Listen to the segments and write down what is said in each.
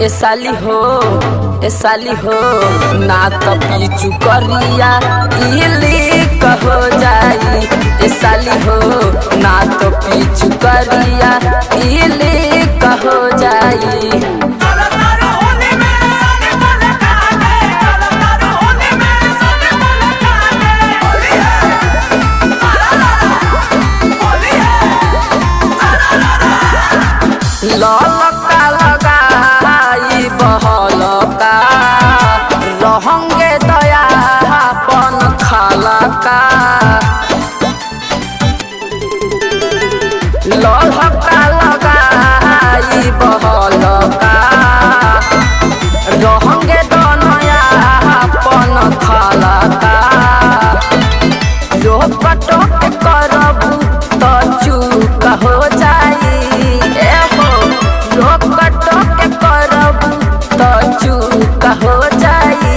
ए साली हो ना तो पीछू करिया इली कहो जाई। ए साली हो ना तो पीछू करिया इली कहो जाई। ललका लगाई बहलका रहंगे दया अपन खालका। ललका लगाई बहलका रहंगे दया अपन खालका। रोकटोक करबू तो चूक हो जाई। रोकटोक करबू तो चूक हो जाई।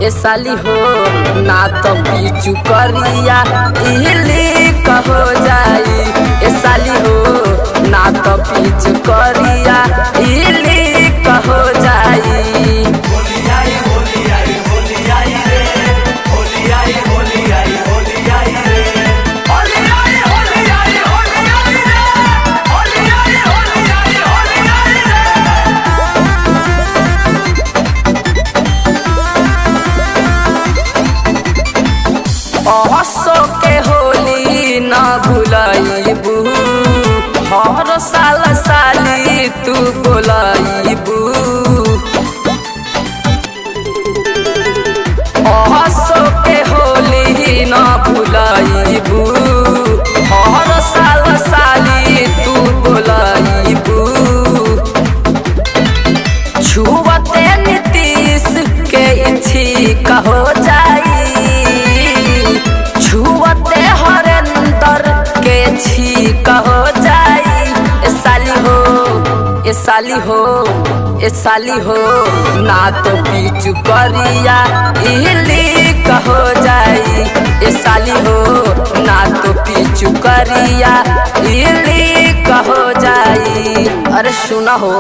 ए साली हो ना तो पीछू करिया इली कहो जाई। ए साली हो ना तो पीछू करिया इली कहो जाई। हसो के होली न भुलाइबू हर साल साली तू बोलाइबू। हसो के होली न भुलाइबू हर साल साली तू बोलाइबू। छुवते नीतीश के इच्छी कहो जाई। छुवते हरेंद्र के छी कहो जाई। ए साली हो ना तो पीछू करिया इली कहो जाई। ए साली हो ना तो पीछू करिया इली कहो जाई। अरे सुना हो।